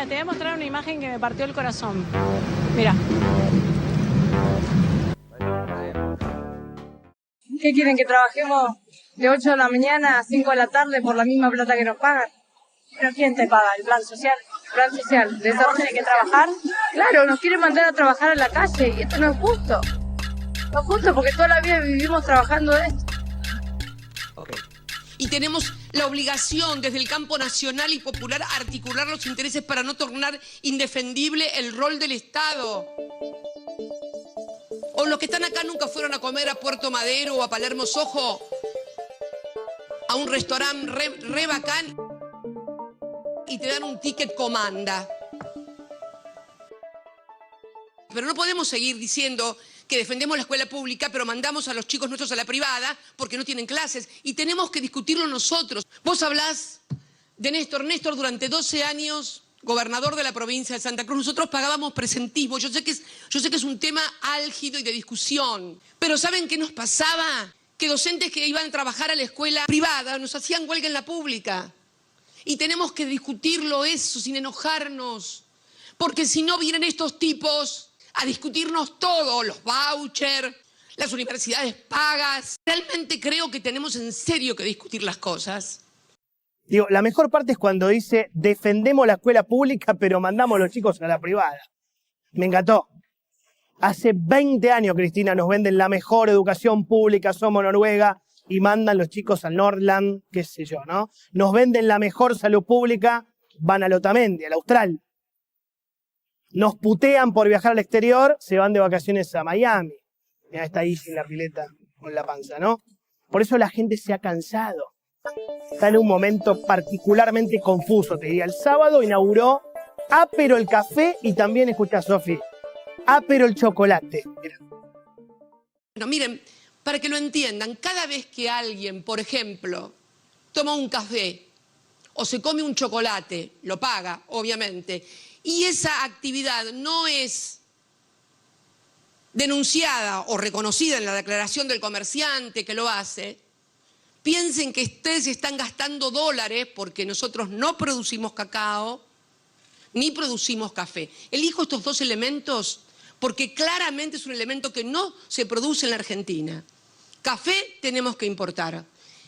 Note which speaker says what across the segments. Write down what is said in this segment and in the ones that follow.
Speaker 1: Mira, te voy a mostrar una imagen que me partió el corazón. Mira. ¿Qué quieren? ¿Que trabajemos de 8 de la mañana a 5 de la tarde por la misma plata que nos pagan? ¿Pero quién te paga? ¿El plan social? ¿El plan social? ¿De esa tiene que trabajar? Claro, nos quieren mandar a trabajar a la calle y esto no es justo. No es justo porque toda la vida vivimos trabajando de esto.
Speaker 2: Okay. Y tenemos la obligación desde el campo nacional y popular a articular los intereses para no tornar indefendible el rol del Estado. O los que están acá nunca fueron a comer a Puerto Madero o a Palermo Soho, a un restaurante re bacán y te dan un ticket comanda. Pero no podemos seguir diciendo que defendemos la escuela pública, pero mandamos a los chicos nuestros a la privada porque no tienen clases. Y tenemos que discutirlo nosotros. Vos hablás de Néstor. Néstor durante 12 años, gobernador de la provincia de Santa Cruz. Nosotros pagábamos presentismo. Yo sé que es un tema álgido y de discusión. Pero ¿saben qué nos pasaba? Que docentes que iban a trabajar a la escuela privada nos hacían huelga en la pública. Y tenemos que discutirlo eso sin enojarnos. Porque si no vienen estos tipos a discutirnos todo, los vouchers, las universidades pagas. Realmente creo que tenemos en serio que discutir las cosas.
Speaker 3: Digo, la mejor parte es cuando dice defendemos la escuela pública pero mandamos a los chicos a la privada. Me encantó. Hace 20 años, Cristina, nos venden la mejor educación pública, somos Noruega, y mandan los chicos al Nordland, qué sé yo, ¿no? Nos venden la mejor salud pública, van al Otamendi, al Austral. Nos putean por viajar al exterior, se van de vacaciones a Miami. Mirá, está ahí sin la pileta, con la panza, ¿no? Por eso la gente se ha cansado. Está en un momento particularmente confuso, te diría. El sábado inauguró Apero el café y también, escucha Sofi, Apero el chocolate. Mirá.
Speaker 2: Bueno, miren, para que lo entiendan, cada vez que alguien, por ejemplo, toma un café o se come un chocolate, lo paga, obviamente, y esa actividad no es denunciada o reconocida en la declaración del comerciante que lo hace, piensen que ustedes están gastando dólares porque nosotros no producimos cacao ni producimos café. Elijo estos dos elementos porque claramente es un elemento que no se produce en la Argentina. Café tenemos que importar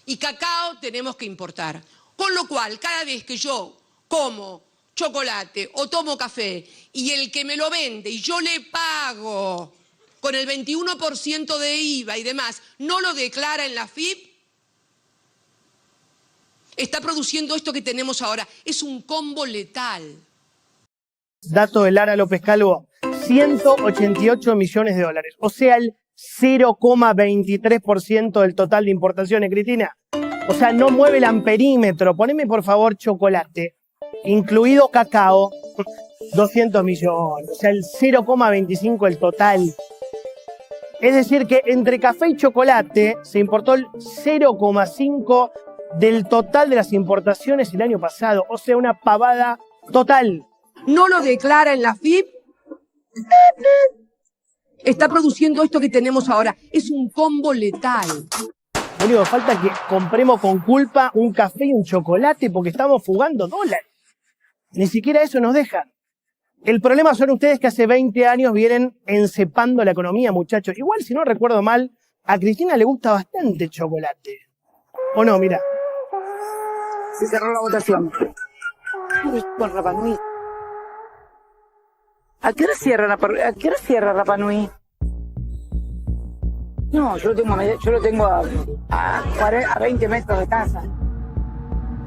Speaker 2: y cacao tenemos que importar. Con lo cual, cada vez que yo como chocolate o tomo café y el que me lo vende y yo le pago con el 21% de IVA y demás, no lo declara en la AFIP, está produciendo esto que tenemos ahora. Es un combo letal.
Speaker 3: Dato de Lara López Calvo, 188 millones de dólares. O sea, el 0,23% del total de importaciones, Cristina. O sea, no mueve el amperímetro. Poneme, por favor, chocolate, incluido cacao, 200 millones. O sea, el 0,25% del total. Es decir, que entre café y chocolate se importó el 0,5% del total de las importaciones el año pasado. O sea, una pavada total.
Speaker 2: No lo declara en la AFIP, está produciendo esto que tenemos ahora. Es un combo letal.
Speaker 3: Lo único que falta es que compremos con culpa un café y un chocolate porque estamos fugando dólares. Ni siquiera eso nos dejan. El problema son ustedes que hace 20 años vienen encepando la economía, muchachos. Igual, si no recuerdo mal, a Cristina le gusta bastante el chocolate. ¿O no? Mira.
Speaker 4: Se cerró la votación. Por Rapa Nui. ¿A qué hora cierra Rapa Nui? No, yo lo tengo a 20 metros de casa.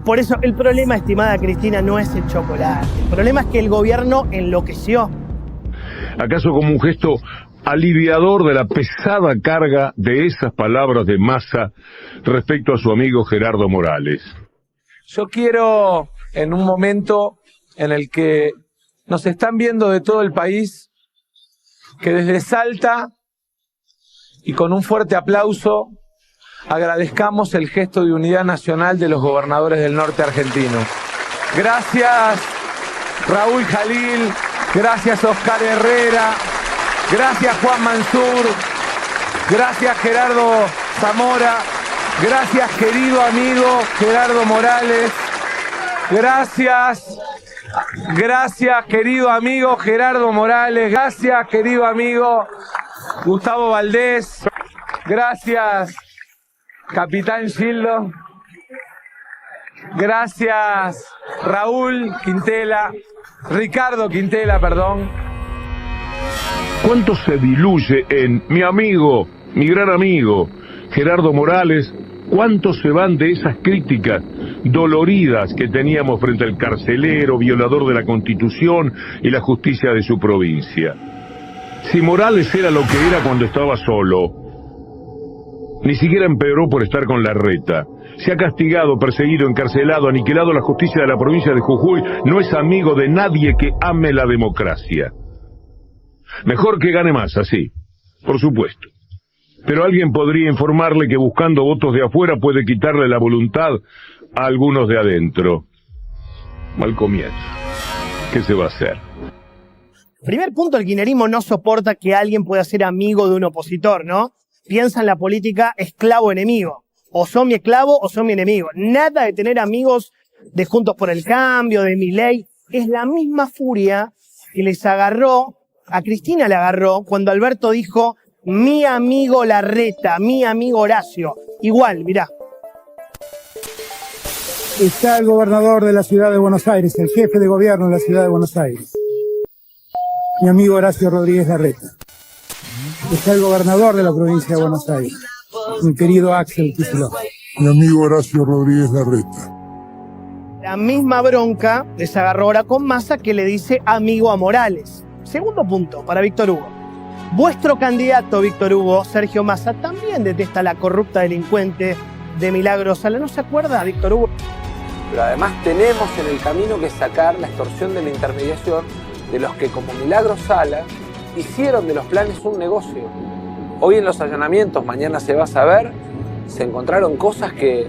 Speaker 3: Por eso el problema, estimada Cristina, no es el chocolate. El problema es que el gobierno enloqueció.
Speaker 5: ¿Acaso como un gesto aliviador de la pesada carga de esas palabras de Massa respecto a su amigo Gerardo Morales?
Speaker 6: Yo quiero, en un momento en el que nos están viendo de todo el país, que desde Salta y con un fuerte aplauso agradezcamos el gesto de unidad nacional de los gobernadores del norte argentino. Gracias Raúl Jalil, gracias Oscar Herrera, gracias Juan Mansur, gracias Gerardo Zamora, gracias querido amigo Gerardo Morales, gracias Gracias, querido amigo Gerardo Morales. Gracias, querido amigo Gustavo Valdés. Gracias, Capitán Gildo. Gracias, Raúl Quintela. Ricardo Quintela, perdón.
Speaker 5: ¿Cuánto se diluye en mi amigo, mi gran amigo, Gerardo Morales? ¿Cuántos se van de esas críticas doloridas que teníamos frente al carcelero, violador de la Constitución y la justicia de su provincia? Si Morales era lo que era cuando estaba solo, ni siquiera empeoró por estar con Larreta. Se ha castigado, perseguido, encarcelado, aniquilado la justicia de la provincia de Jujuy. No es amigo de nadie que ame la democracia. Mejor que gane más, así, por supuesto. Pero alguien podría informarle que buscando votos de afuera puede quitarle la voluntad a algunos de adentro. Mal comienzo. ¿Qué se va a hacer?
Speaker 3: Primer punto, el kirchnerismo no soporta que alguien pueda ser amigo de un opositor, ¿no? Piensa en la política esclavo-enemigo. O son mi esclavo o son mi enemigo. Nada de tener amigos de Juntos por el Cambio, de Milei. Es la misma furia que les agarró, a Cristina le agarró, cuando Alberto dijo, mi amigo Larreta, mi amigo Horacio. Igual, mirá.
Speaker 7: Está el gobernador de la ciudad de Buenos Aires, el jefe de gobierno de la ciudad de Buenos Aires, mi amigo Horacio Rodríguez Larreta. Está el gobernador de la provincia de Buenos Aires, mi querido Axel Kicillof.
Speaker 8: Mi amigo Horacio Rodríguez Larreta.
Speaker 3: La misma bronca les agarró ahora con Massa, que le dice amigo a Morales. Segundo punto para Víctor Hugo. Vuestro candidato, Víctor Hugo, Sergio Massa, también detesta a la corrupta delincuente de Milagro Sala. ¿No se acuerda, Víctor Hugo?
Speaker 9: Pero además tenemos en el camino que sacar la extorsión de la intermediación de los que, como Milagro Sala, hicieron de los planes un negocio. Hoy en los allanamientos, mañana se va a saber, se encontraron cosas que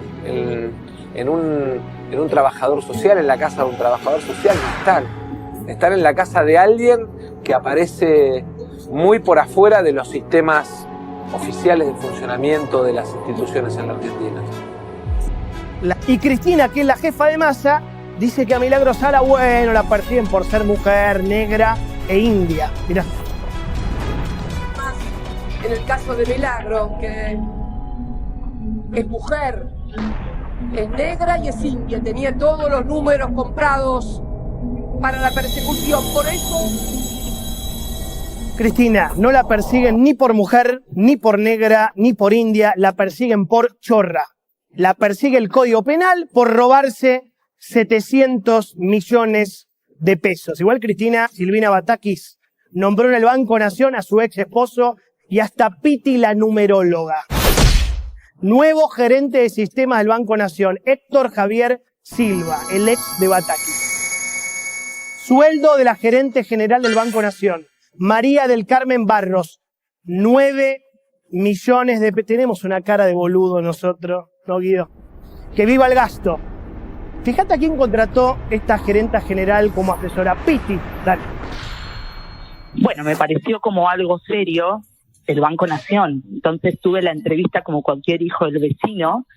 Speaker 9: en un trabajador social, en la casa de un trabajador social, no están. Están en la casa de alguien que aparece muy por afuera de los sistemas oficiales de funcionamiento de las instituciones en la Argentina.
Speaker 3: Y Cristina, que es la jefa de Massa, dice que a Milagro Sala, bueno, la persiguen por ser mujer, negra e india. Mirá.
Speaker 2: En el caso de Milagro, que es mujer, es negra y es india, tenía todos los números comprados para la persecución. Por eso,
Speaker 3: Cristina, no la persiguen ni por mujer, ni por negra, ni por india, la persiguen por chorra. La persigue el Código Penal por robarse 700 millones de pesos. Igual Cristina Silvina Batakis nombró en el Banco Nación a su ex esposo y hasta Piti la numeróloga. Nuevo gerente de sistemas del Banco Nación, Héctor Javier Silva, el ex de Batakis. Sueldo de la gerente general del Banco Nación, María del Carmen Barros, 9 millones de pesos. Tenemos una cara de boludo nosotros, ¿no, Guido? Que viva el gasto. Fíjate a quién contrató esta gerenta general como asesora. Piti, dale.
Speaker 10: Bueno, me pareció como algo serio el Banco Nación. Entonces tuve la entrevista como cualquier hijo del vecino,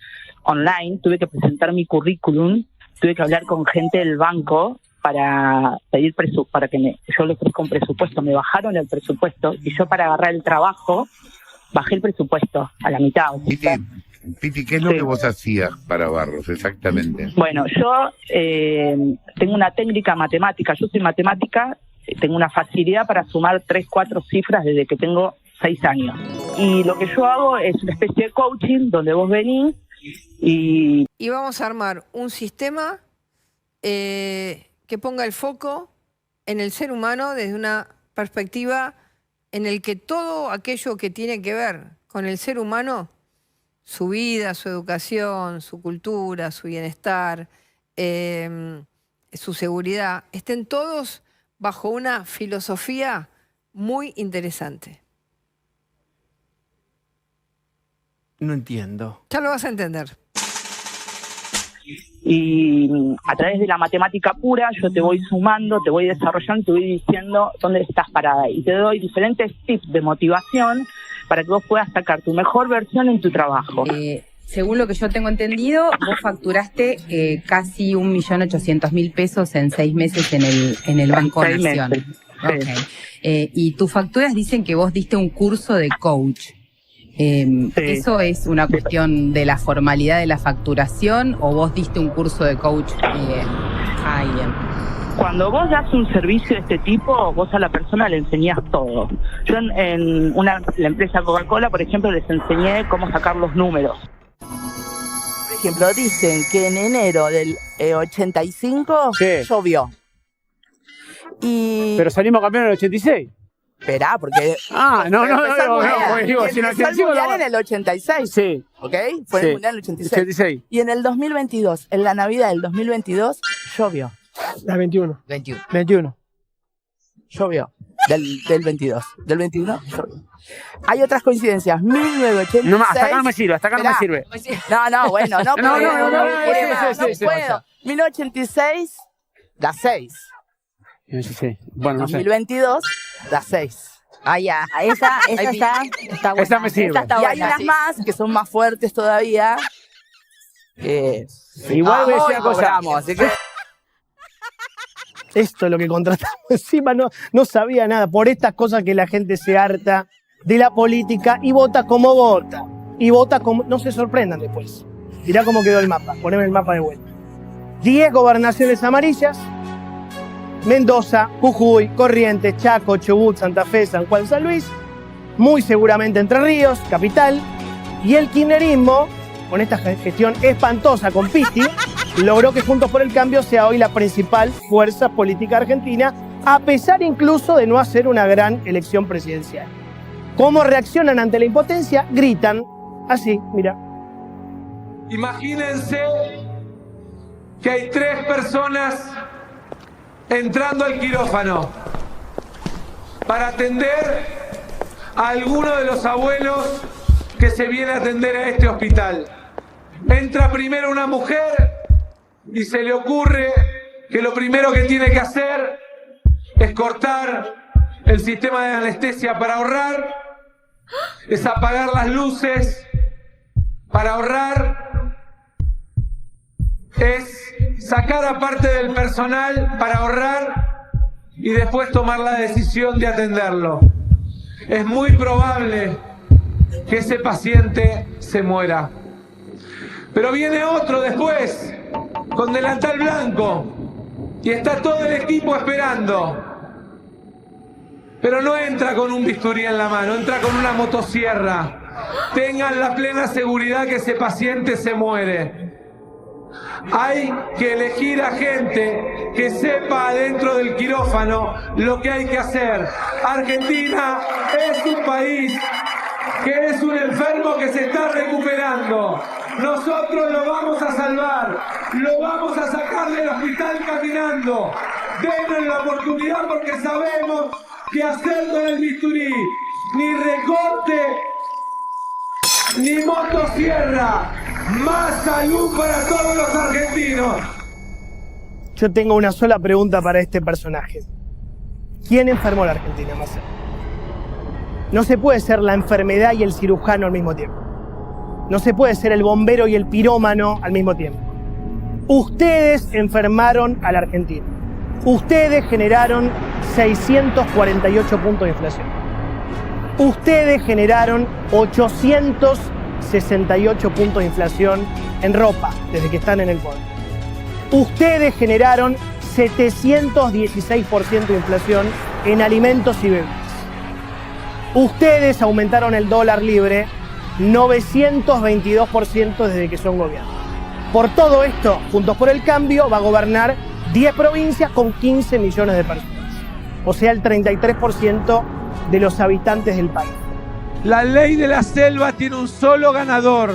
Speaker 10: online, tuve que presentar mi currículum, tuve que hablar con gente del banco para pedir para que yo les ofrezca un presupuesto. Me bajaron el presupuesto y yo, para agarrar el trabajo, bajé el presupuesto a la mitad.
Speaker 11: Piti, ¿qué es lo que vos hacías para Barros exactamente?
Speaker 10: Bueno, yo tengo una técnica matemática, yo soy matemática, tengo una facilidad para sumar 3, 4 cifras desde que tengo 6 años. Y lo que yo hago es una especie de coaching donde vos venís y
Speaker 12: vamos a armar un sistema que ponga el foco en el ser humano desde una perspectiva en el que todo aquello que tiene que ver con el ser humano, su vida, su educación, su cultura, su bienestar, su seguridad, estén todos bajo una filosofía muy interesante.
Speaker 13: No entiendo.
Speaker 12: Ya lo vas a entender.
Speaker 10: Y a través de la matemática pura yo te voy sumando, te voy desarrollando, te voy diciendo dónde estás parada. Y te doy diferentes tips de motivación para que vos puedas sacar tu mejor versión en tu trabajo.
Speaker 14: según lo que yo tengo entendido, vos facturaste casi 1.800.000 pesos en 6 meses en el Banco
Speaker 10: 6
Speaker 14: Nación.
Speaker 10: meses, sí.
Speaker 14: Okay. Y tus facturas dicen que vos diste un curso de coach. ¿Eso es una cuestión de la formalidad de la facturación o vos diste un curso de coach a alguien?
Speaker 10: Cuando vos das un servicio de este tipo, vos a la persona le enseñás todo. Yo en la empresa Coca-Cola, por ejemplo, les enseñé cómo sacar los números.
Speaker 15: Por ejemplo, dicen que en enero del 85 llovió.
Speaker 16: Pero salimos campeones en el 86.
Speaker 15: Esperá, porque...
Speaker 16: no,
Speaker 15: digo, si empezó el Mundial en el 86.
Speaker 16: Sí.
Speaker 15: ¿Ok? Fue el Mundial en el 86. Y en el 2022, en la Navidad del 2022, llovió.
Speaker 16: La 21. 21.
Speaker 15: Llovió. Del 22. Del 21, llovió. Hay otras coincidencias. 1986...
Speaker 16: No, hasta acá no me sirve,
Speaker 15: No, bueno, no puedo. No puedo. 1986, las 6.
Speaker 16: Bueno, no sé.
Speaker 15: 2022, las 6.
Speaker 17: Ah, ya. Esa está buena.
Speaker 16: Esa me sirve.
Speaker 15: Y hay unas más que son más fuertes todavía.
Speaker 3: Igual voy a decir una cosa.
Speaker 15: Así que...
Speaker 3: Esto es lo que contratamos. Encima no sabía nada. Por estas cosas que la gente se harta de la política y vota como vota. Y vota como... No se sorprendan después. Mirá cómo quedó el mapa. Poneme el mapa de vuelta. 10 gobernaciones amarillas. Mendoza, Jujuy, Corrientes, Chaco, Chubut, Santa Fe, San Juan, San Luis, muy seguramente Entre Ríos, capital, y el kirchnerismo, con esta gestión espantosa con Pitti, logró que Juntos por el Cambio sea hoy la principal fuerza política argentina, a pesar incluso de no hacer una gran elección presidencial. ¿Cómo reaccionan ante la impotencia? Gritan, así, mira.
Speaker 6: Imagínense que hay 3 personas entrando al quirófano para atender a alguno de los abuelos que se viene a atender a este hospital. Entra primero una mujer y se le ocurre que lo primero que tiene que hacer es cortar el sistema de anestesia para ahorrar, es apagar las luces para ahorrar, es sacar a parte del personal para ahorrar y después tomar la decisión de atenderlo. Es muy probable que ese paciente se muera. Pero viene otro después, con delantal blanco, y está todo el equipo esperando. Pero no entra con un bisturí en la mano, entra con una motosierra. Tengan la plena seguridad que ese paciente se muere. Hay que elegir a gente que sepa adentro del quirófano lo que hay que hacer. Argentina es un país que es un enfermo que se está recuperando. Nosotros lo vamos a salvar, lo vamos a sacar del hospital caminando. Denos la oportunidad porque sabemos que hacer con el bisturí, ni recorte, ni motosierra. Más salud para todos los argentinos.
Speaker 3: Yo tengo una sola pregunta para este personaje. ¿Quién enfermó a la Argentina, Marcelo? No se puede ser la enfermedad y el cirujano al mismo tiempo. No se puede ser el bombero y el pirómano al mismo tiempo. Ustedes enfermaron a la Argentina. Ustedes generaron 648 puntos de inflación. Ustedes generaron 868 puntos de inflación en ropa desde que están en el poder. Ustedes generaron 716% de inflación en alimentos y bebidas. Ustedes aumentaron el dólar libre 922% desde que son gobierno. Por todo esto, Juntos por el Cambio va a gobernar 10 provincias con 15 millones de personas. O sea, el 33% de los habitantes del país.
Speaker 6: La ley de la selva tiene un solo ganador,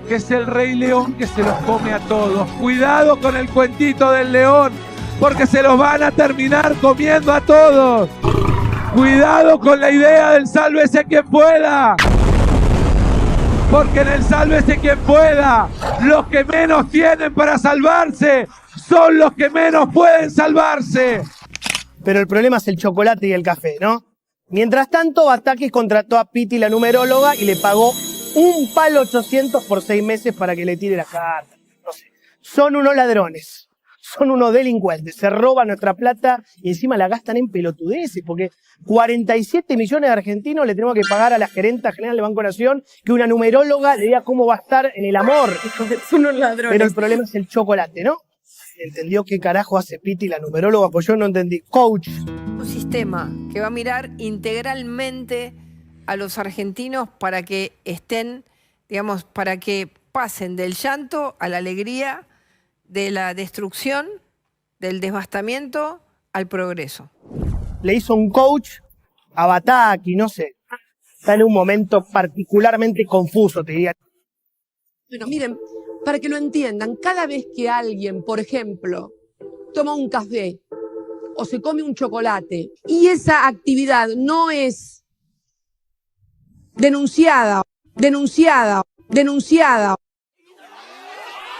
Speaker 6: que es el Rey León, que se los come a todos. Cuidado con el cuentito del león, porque se los van a terminar comiendo a todos. Cuidado con la idea del sálvese quien pueda, porque en el sálvese quien pueda, los que menos tienen para salvarse son los que menos pueden salvarse.
Speaker 3: Pero el problema es el chocolate y el café, ¿no? Mientras tanto, Batakis contrató a Pitti, la numeróloga, y le pagó Un palo 800 por 6 meses para que le tire la carta. No sé. Son unos ladrones. Son unos delincuentes. Se roban nuestra plata y encima la gastan en pelotudeces. Porque 47 millones de argentinos le tenemos que pagar a la gerenta general del Banco Nación que una numeróloga le diga cómo va a estar en el amor.
Speaker 14: Son unos ladrones.
Speaker 3: Pero el problema es el chocolate, ¿no? ¿Entendió qué carajo hace Piti, la numeróloga? Pues yo no entendí. Coach.
Speaker 12: Un sistema que va a mirar integralmente a los argentinos para que estén, digamos, para que pasen del llanto a la alegría, de la destrucción, del devastamiento al progreso.
Speaker 3: Le hizo un coach a Bataki, no sé. Está en un momento particularmente confuso, te diría.
Speaker 2: Bueno, miren, para que lo entiendan, cada vez que alguien, por ejemplo, toma un café o se come un chocolate y esa actividad no es denunciada,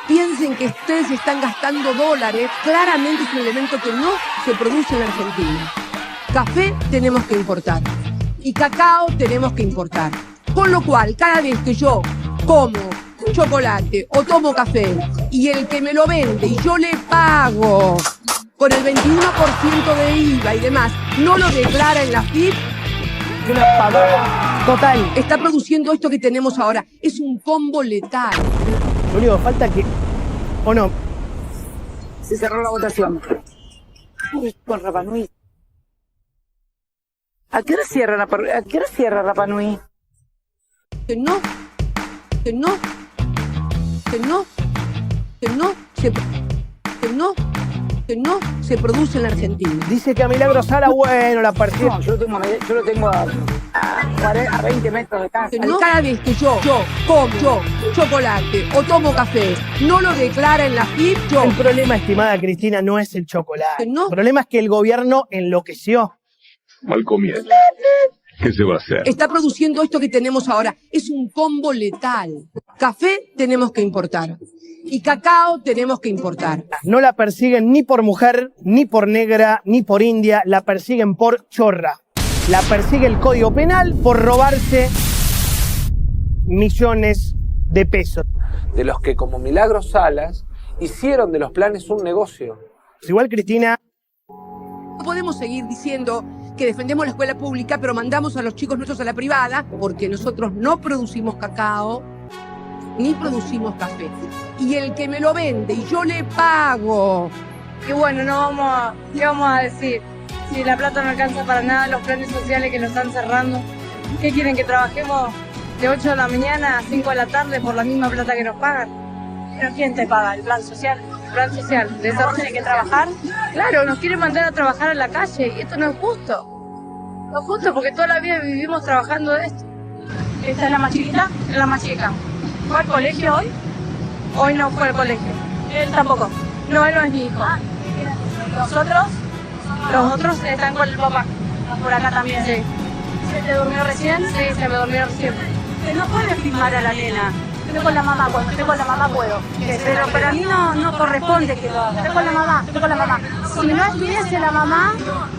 Speaker 2: piensen que ustedes están gastando dólares, claramente es un elemento que no se produce en la Argentina. Café tenemos que importar y cacao tenemos que importar. Con lo cual, cada vez que yo como chocolate o tomo café y el que me lo vende y yo le pago con el 21% de IVA y demás, no lo declara en la FIP,
Speaker 3: una pavada total.
Speaker 2: Está produciendo esto que tenemos ahora. Es un combo letal.
Speaker 3: Lo único que falta es que... ¿O no?
Speaker 4: Se cerró la votación. Con Rapa Nui. ¿A qué hora cierra Rapa Nui?
Speaker 2: Que no se produce en la Argentina.
Speaker 3: Dice que a Milagro Sala, bueno, la persigue.
Speaker 4: No, yo lo tengo a 20 metros de casa.
Speaker 2: Cada vez que yo como chocolate o tomo café, no lo declara en la FIP,
Speaker 3: El problema, estimada Cristina, no es el chocolate.
Speaker 2: No.
Speaker 3: El problema es que el gobierno enloqueció.
Speaker 5: Mal comienzo. ¿Qué se va a hacer?
Speaker 2: Está produciendo esto que tenemos ahora. Es un combo letal. Café tenemos que importar. Y cacao tenemos que importar.
Speaker 3: No la persiguen ni por mujer, ni por negra, ni por india. La persiguen por chorra. La persigue el Código Penal por robarse millones de pesos.
Speaker 9: De los que, como Milagro Salas, hicieron de los planes un negocio.
Speaker 3: Igual, Cristina...
Speaker 2: No podemos seguir diciendo que defendemos la escuela pública, pero mandamos a los chicos nuestros a la privada, porque nosotros no producimos cacao, ni producimos café. Y el que me lo vende y yo le pago.
Speaker 1: Y bueno, ¿qué vamos a decir? Si la plata no alcanza para nada, los planes sociales que nos están cerrando. ¿Qué quieren, que trabajemos de 8 de la mañana a 5 de la tarde por la misma plata que nos pagan? ¿Pero quién te paga? ¿El plan social? ¿El plan social? ¿De eso tiene que trabajar? Claro, nos quieren mandar a trabajar a la calle y esto no es justo. No es justo porque toda la vida vivimos trabajando de esto. ¿Esta es la más chiquita? Es la más chica. ¿Fue al colegio hoy? Hoy no fue al colegio. Él tampoco. No, él no es mi hijo. Los otros están con el papá. Por acá también. Sí. ¿Se te durmió recién? Sí, se me durmió recién. No puedes filmar a la nena. Estoy con la mamá, cuando estoy con la mamá puedo. Pero a mí no corresponde que lo haga. Estoy con la mamá. Si no estuviese la mamá,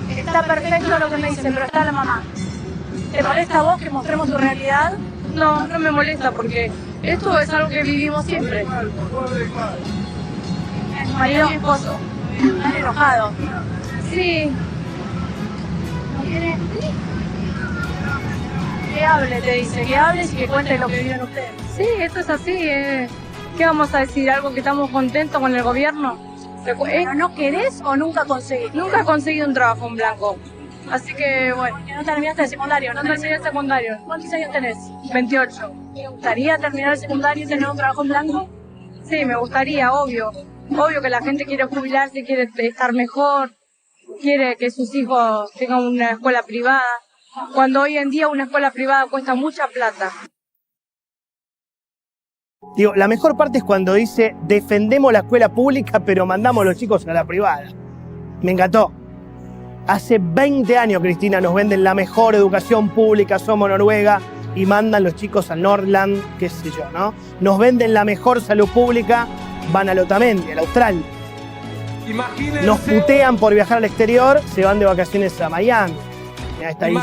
Speaker 1: está perfecto lo que me dicen, pero está la mamá. ¿Te molesta a vos que mostremos tu realidad? No, no me molesta porque esto es algo que vivimos siempre. Mi marido y mi esposo. ¿Están enojados? Sí. ¿No quiere? Que hable, te dice, que hables y que cuentes lo que viven ustedes. Sí, esto es así. ¿Qué vamos a decir? ¿Algo que estamos contentos con el gobierno? ¿Pero no querés o nunca conseguís? Nunca he conseguido un trabajo en blanco. Así que, bueno. ¿No terminaste el secundario? No terminé el secundario. ¿Cuántos años tenés? 28. ¿Te gustaría terminar el secundario y tener un trabajo en blanco? Sí, me gustaría, obvio. Obvio que la gente quiere jubilarse, quiere estar mejor, quiere que sus hijos tengan una escuela privada. Cuando hoy en día una escuela privada cuesta mucha plata.
Speaker 3: Digo, la mejor parte es cuando dice defendemos la escuela pública pero mandamos a los chicos a la privada. Me encantó. Hace 20 años, Cristina, nos venden la mejor educación pública, somos Noruega, y mandan los chicos al Nordland, qué sé yo, ¿no? Nos venden la mejor salud pública, van al Otamendi, al Austral.
Speaker 6: Imagínense,
Speaker 3: nos putean por viajar al exterior, se van de vacaciones a Miami. Mirá, está ahí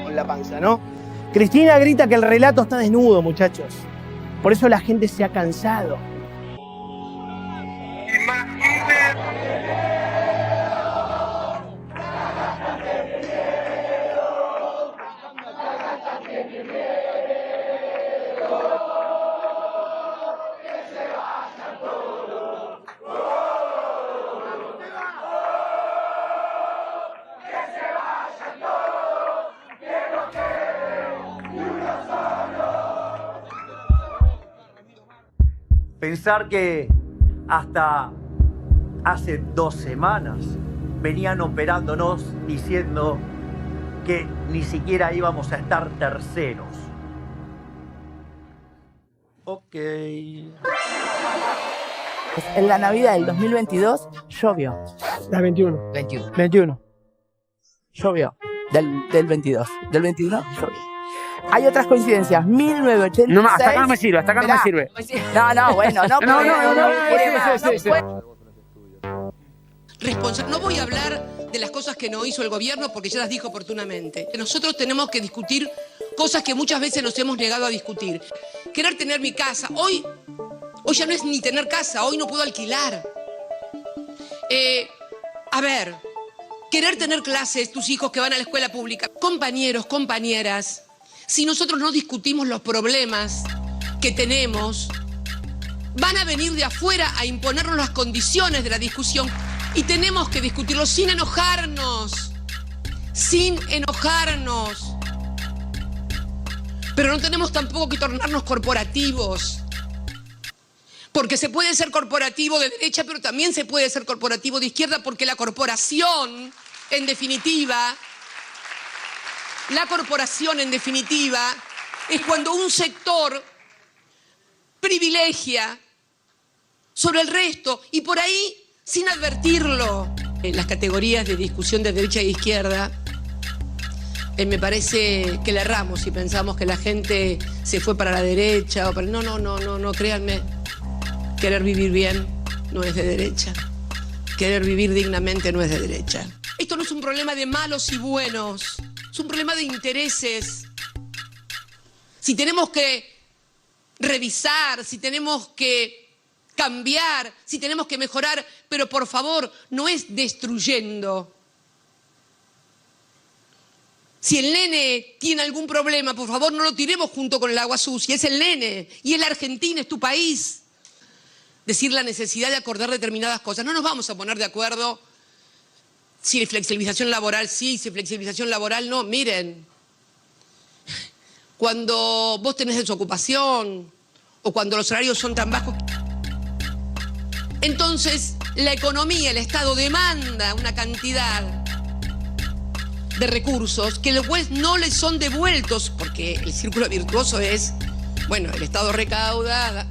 Speaker 3: con la panza, ¿no? Cristina grita que el relato está desnudo, muchachos. Por eso la gente se ha cansado.
Speaker 18: Pensar que hasta hace 2 semanas venían operándonos diciendo que ni siquiera íbamos a estar terceros. Ok.
Speaker 15: En la Navidad del 2022 llovió.
Speaker 16: La 21.
Speaker 15: 21.
Speaker 16: 21.
Speaker 15: Llovió. Del 22. Del 21 llovió. Hay otras coincidencias. 1986.
Speaker 16: No, hasta acá no me sirve, hasta acá no me sirve.
Speaker 15: No, bueno, no.
Speaker 2: No voy a hablar de las cosas que no hizo el gobierno porque ya las dijo oportunamente. Nosotros tenemos que discutir cosas que muchas veces nos hemos negado a discutir. Querer tener mi casa. Hoy ya no es ni tener casa, hoy no puedo alquilar. A ver, querer tener clases, tus hijos que van a la escuela pública. Compañeros, compañeras, si nosotros no discutimos los problemas que tenemos, van a venir de afuera a imponernos las condiciones de la discusión y tenemos que discutirlo sin enojarnos. Sin enojarnos. Pero no tenemos tampoco que tornarnos corporativos. Porque se puede ser corporativo de derecha, pero también se puede ser corporativo de izquierda, porque la corporación, en definitiva, es cuando un sector privilegia sobre el resto y por ahí, sin advertirlo. En las categorías de discusión de derecha e izquierda, me parece que le erramos si pensamos que la gente se fue para la derecha o para... No, créanme. Querer vivir bien no es de derecha. Querer vivir dignamente no es de derecha. Esto no es un problema de malos y buenos. Es un problema de intereses. Si tenemos que revisar, si tenemos que cambiar, si tenemos que mejorar, pero por favor, no es destruyendo. Si el nene tiene algún problema, por favor, no lo tiremos junto con el agua sucia. Es el nene y es la Argentina, es tu país. Decir la necesidad de acordar determinadas cosas. No nos vamos a poner de acuerdo si flexibilización laboral sí, si flexibilización laboral no. Miren, cuando vos tenés desocupación o cuando los salarios son tan bajos, entonces la economía, el Estado demanda una cantidad de recursos que después no les son devueltos, porque el círculo virtuoso es, bueno, el Estado recauda.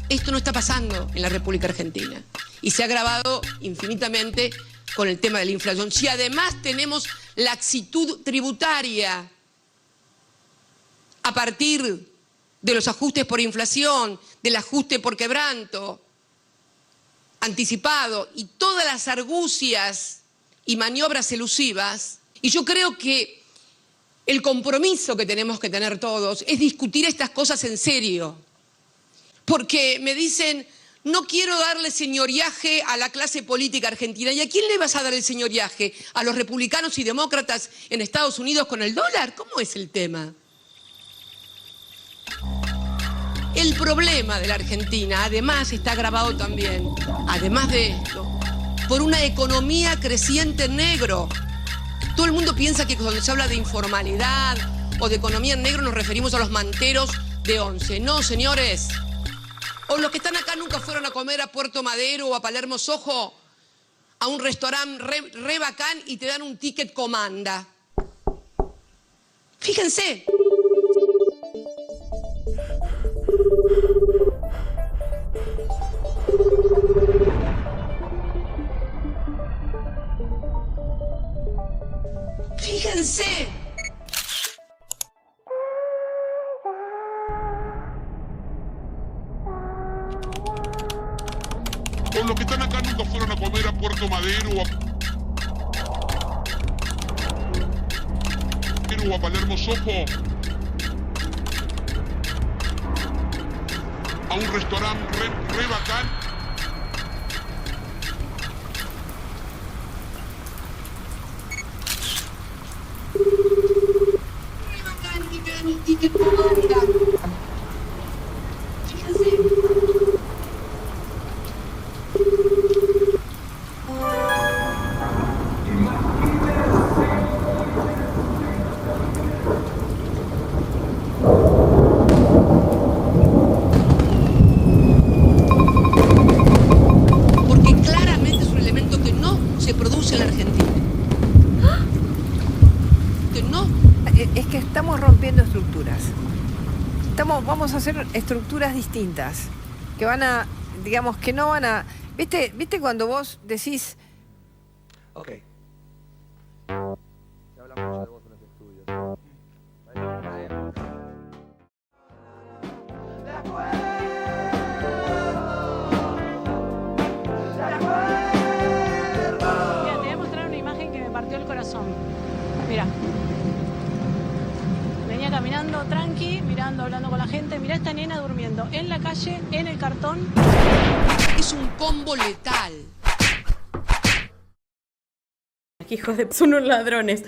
Speaker 2: Esto no está pasando en la República Argentina y se ha agravado infinitamente con el tema de la inflación. Si además tenemos laxitud tributaria a partir de los ajustes por inflación, del ajuste por quebranto anticipado y todas las argucias y maniobras elusivas, y yo creo que el compromiso que tenemos que tener todos es discutir estas cosas en serio. Porque me dicen, no quiero darle señoriaje a la clase política argentina. ¿Y a quién le vas a dar el señoriaje? ¿A los republicanos y demócratas en Estados Unidos con el dólar? ¿Cómo es el tema? El problema de la Argentina, además, está agravado también, además de esto, por una economía creciente en negro. Todo el mundo piensa que cuando se habla de informalidad o de economía en negro nos referimos a los manteros de Once. No, señores. O los que están acá nunca fueron a comer a Puerto Madero o a Palermo Soho, a un restaurante re bacán y te dan un ticket comanda. Fíjense. Fíjense.
Speaker 8: Con los que están acá nunca fueron a comer a Puerto Madero o a Palermo Soho, a un restaurante re bacán.
Speaker 2: Porque claramente es un elemento que no se produce en la Argentina. Que no.
Speaker 12: Es que estamos rompiendo estructuras. Vamos a hacer estructuras distintas. Que van a, digamos, que no van a... ¿Viste cuando vos decís...
Speaker 6: Ok. Se habla mucho de vos en este estudio.
Speaker 1: Mira, te voy a mostrar una imagen que me partió el corazón. Mira. Venía caminando tranqui, mirando, hablando con la gente. Mirá esta nena durmiendo en la calle, en el cartón.
Speaker 2: Es un combo letal.
Speaker 19: Hijos de... son unos ladrones.